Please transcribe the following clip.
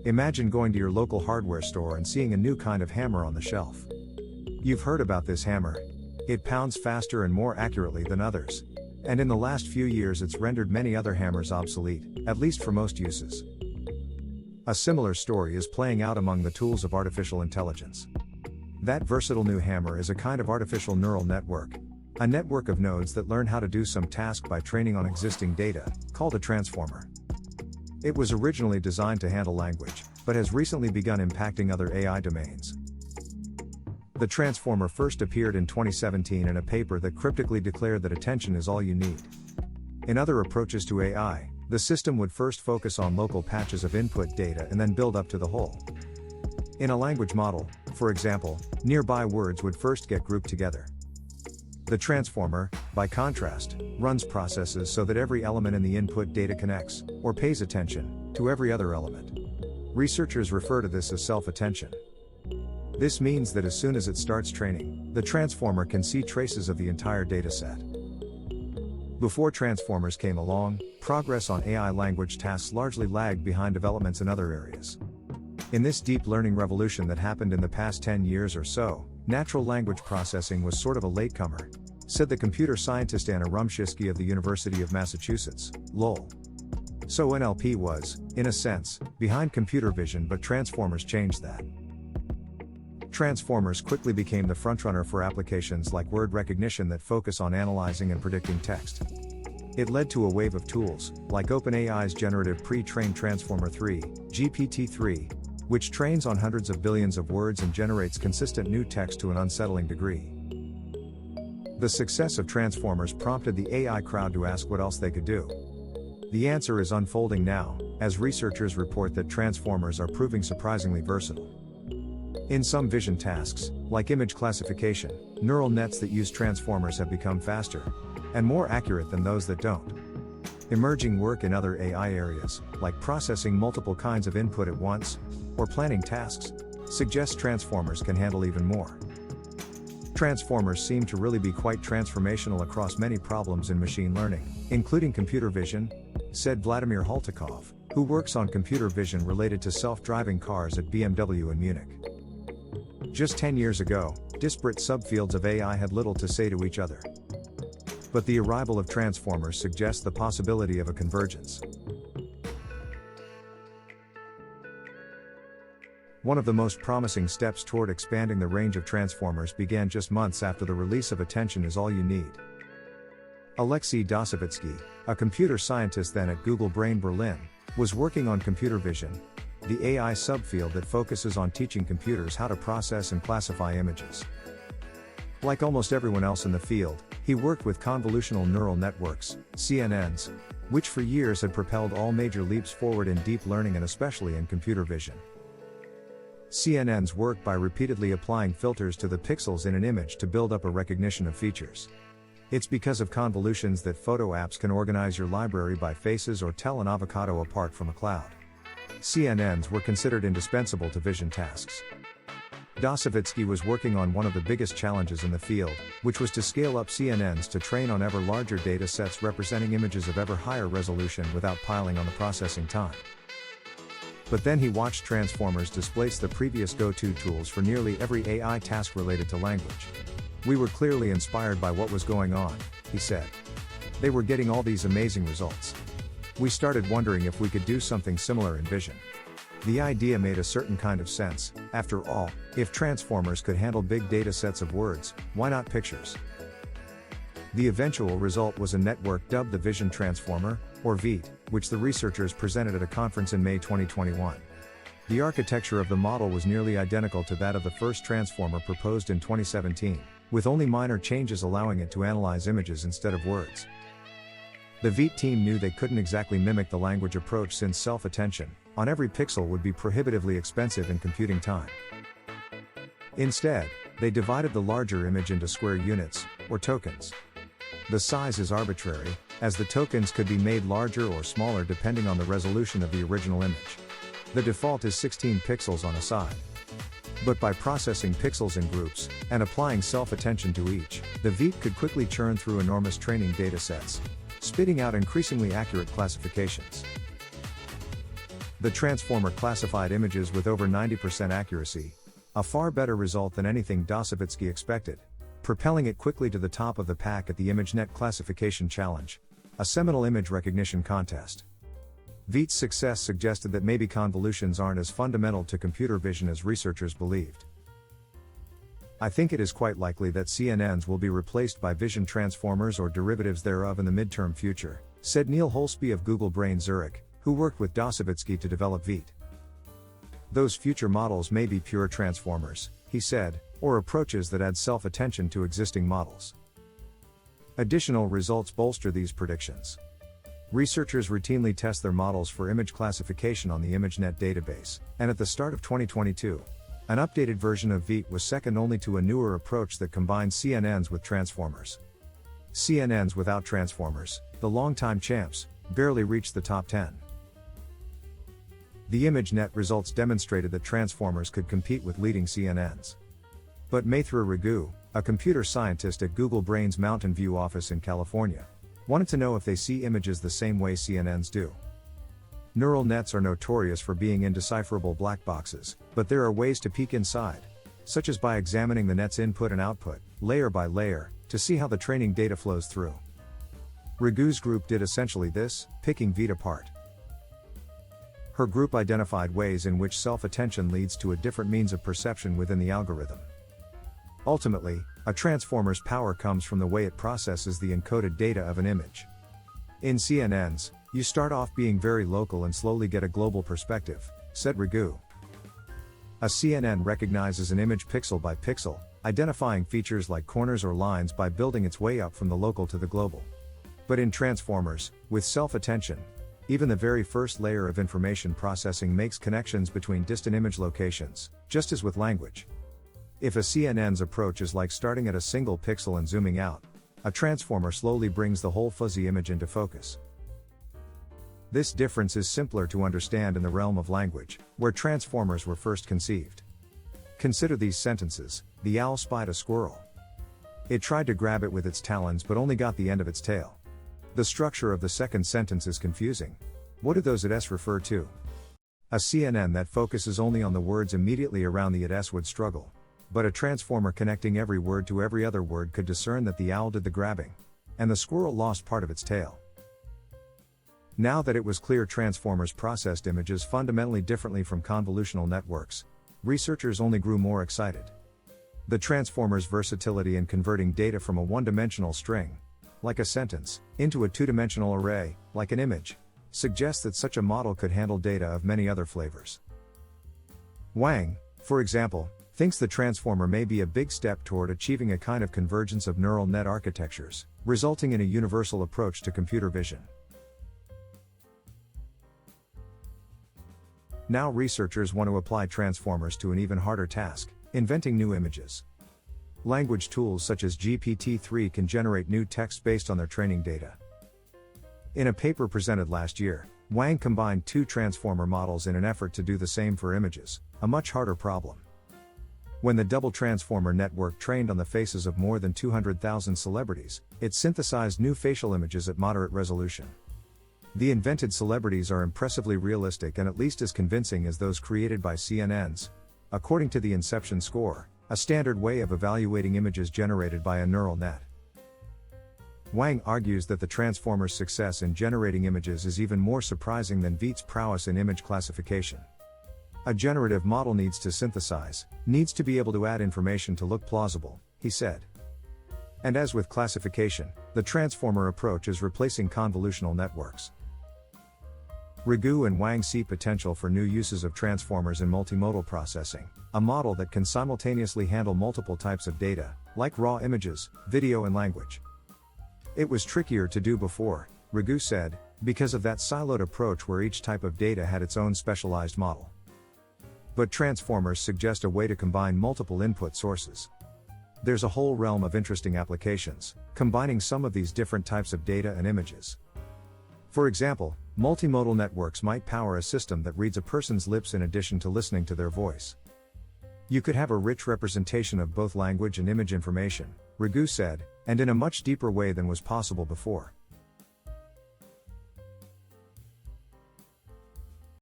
Imagine going to your local hardware store and seeing a new kind of hammer on the shelf. You've heard about this hammer. It pounds faster and more accurately than others. And in the last few years it's rendered many other hammers obsolete, at least for most uses. A similar story is playing out among the tools of artificial intelligence. That versatile new hammer is a kind of artificial neural network, a network of nodes that learn how to do some task by training on existing data, called a transformer. It was originally designed to handle language, but has recently begun impacting other AI domains. The transformer first appeared in 2017 in a paper that cryptically declared that attention is all you need. In other approaches to AI, the system would first focus on local patches of input data and then build up to the whole. In a language model, for example, nearby words would first get grouped together. The transformer, by contrast, runs processes so that every element in the input data connects, or pays attention, to every other element. Researchers refer to this as self-attention. This means that as soon as it starts training, the transformer can see traces of the entire dataset. Before transformers came along, progress on AI language tasks largely lagged behind developments in other areas. In this deep learning revolution that happened in the past 10 years or so, natural language processing was sort of a latecomer, said the computer scientist Anna Rumshisky of the University of Massachusetts, Lowell. So NLP was, in a sense, behind computer vision, but transformers changed that. Transformers quickly became the frontrunner for applications like word recognition that focus on analyzing and predicting text. It led to a wave of tools, like OpenAI's generative pre-trained Transformer 3, GPT-3, which trains on hundreds of billions of words and generates consistent new text to an unsettling degree. The success of transformers prompted the AI crowd to ask what else they could do. The answer is unfolding now, as researchers report that transformers are proving surprisingly versatile. In some vision tasks, like image classification, neural nets that use transformers have become faster and more accurate than those that don't. Emerging work in other AI areas, like processing multiple kinds of input at once, or planning tasks, suggests transformers can handle even more. Transformers seem to really be quite transformational across many problems in machine learning, including computer vision, said Vladimir Haltikov, who works on computer vision related to self-driving cars at BMW in Munich. Just 10 years ago, disparate subfields of AI had little to say to each other. But the arrival of transformers suggests the possibility of a convergence. One of the most promising steps toward expanding the range of transformers began just months after the release of Attention is All You Need. Alexei Dosovitsky, a computer scientist then at Google Brain Berlin, was working on computer vision, the AI subfield that focuses on teaching computers how to process and classify images. Like almost everyone else in the field, he worked with convolutional neural networks, CNNs, which for years had propelled all major leaps forward in deep learning and especially in computer vision. CNNs work by repeatedly applying filters to the pixels in an image to build up a recognition of features. It's because of convolutions that photo apps can organize your library by faces or tell an avocado apart from a cloud. CNNs were considered indispensable to vision tasks. Dosovitsky was working on one of the biggest challenges in the field, which was to scale up CNNs to train on ever larger data sets representing images of ever higher resolution without piling on the processing time. But then he watched transformers displace the previous go-to tools for nearly every AI task related to language. We were clearly inspired by what was going on, he said. They were getting all these amazing results. We started wondering if we could do something similar in vision. The idea made a certain kind of sense. After all, if transformers could handle big data sets of words, why not pictures? The eventual result was a network dubbed the Vision Transformer, or VEET, which the researchers presented at a conference in May 2021. The architecture of the model was nearly identical to that of the first transformer proposed in 2017, with only minor changes allowing it to analyze images instead of words. The VEET team knew they couldn't exactly mimic the language approach since self-attention on every pixel would be prohibitively expensive in computing time. Instead, they divided the larger image into square units, or tokens. The size is arbitrary, as the tokens could be made larger or smaller depending on the resolution of the original image. The default is 16 pixels on a side. But by processing pixels in groups, and applying self-attention to each, the VEET could quickly churn through enormous training datasets, spitting out increasingly accurate classifications. The transformer classified images with over 90% accuracy, a far better result than anything Dosovitsky expected, propelling it quickly to the top of the pack at the ImageNet Classification Challenge, a seminal image recognition contest. Veit's success suggested that maybe convolutions aren't as fundamental to computer vision as researchers believed. I think it is quite likely that CNNs will be replaced by vision transformers or derivatives thereof in the midterm future, said Neil Holsby of Google Brain Zurich, who worked with Dosovitsky to develop Veit. Those future models may be pure transformers, he said, or approaches that add self-attention to existing models. Additional results bolster these predictions. Researchers routinely test their models for image classification on the ImageNet database, and at the start of 2022, an updated version of Veit was second only to a newer approach that combines CNNs with transformers. CNNs without transformers, the longtime champs, barely reached the top 10. The ImageNet results demonstrated that transformers could compete with leading CNNs. But Maithra Raghu, a computer scientist at Google Brain's Mountain View office in California, wanted to know if they see images the same way CNNs do. Neural nets are notorious for being indecipherable black boxes, but there are ways to peek inside, such as by examining the net's input and output, layer by layer, to see how the training data flows through. Raghu's group did essentially this, picking Veit apart. Her group identified ways in which self-attention leads to a different means of perception within the algorithm. Ultimately, a transformer's power comes from the way it processes the encoded data of an image. In CNNs, you start off being very local and slowly get a global perspective, said Raghu. A CNN recognizes an image pixel by pixel, identifying features like corners or lines by building its way up from the local to the global. But in transformers, with self-attention, even the very first layer of information processing makes connections between distant image locations, just as with language. If a CNN's approach is like starting at a single pixel and zooming out, a transformer slowly brings the whole fuzzy image into focus. This difference is simpler to understand in the realm of language, where transformers were first conceived. Consider these sentences: the owl spied a squirrel. It tried to grab it with its talons but only got the end of its tail. The structure of the second sentence is confusing. What do those its refer to? A CNN that focuses only on the words immediately around the its would struggle. But a transformer connecting every word to every other word could discern that the owl did the grabbing, and the squirrel lost part of its tail. Now that it was clear transformers processed images fundamentally differently from convolutional networks, researchers only grew more excited. The transformer's versatility in converting data from a one-dimensional string, like a sentence, into a two-dimensional array, like an image, suggests that such a model could handle data of many other flavors. Wang, for example, thinks the transformer may be a big step toward achieving a kind of convergence of neural net architectures, resulting in a universal approach to computer vision. Now researchers want to apply transformers to an even harder task: inventing new images. Language tools such as GPT-3 can generate new text based on their training data. In a paper presented last year, Wang combined two transformer models in an effort to do the same for images, a much harder problem. When the double transformer network trained on the faces of more than 200,000 celebrities, it synthesized new facial images at moderate resolution. The invented celebrities are impressively realistic and at least as convincing as those created by CNNs, according to the Inception score, a standard way of evaluating images generated by a neural net. Wang argues that the transformer's success in generating images is even more surprising than Veit's prowess in image classification. A generative model needs to synthesize, needs to be able to add information to look plausible, he said. And as with classification, the transformer approach is replacing convolutional networks. Raghu and Wang see potential for new uses of transformers in multimodal processing, a model that can simultaneously handle multiple types of data, like raw images, video and language. It was trickier to do before, Raghu said, because of that siloed approach where each type of data had its own specialized model. But transformers suggest a way to combine multiple input sources. There's a whole realm of interesting applications, combining some of these different types of data and images. For example, multimodal networks might power a system that reads a person's lips in addition to listening to their voice. You could have a rich representation of both language and image information, Raghu said, and in a much deeper way than was possible before.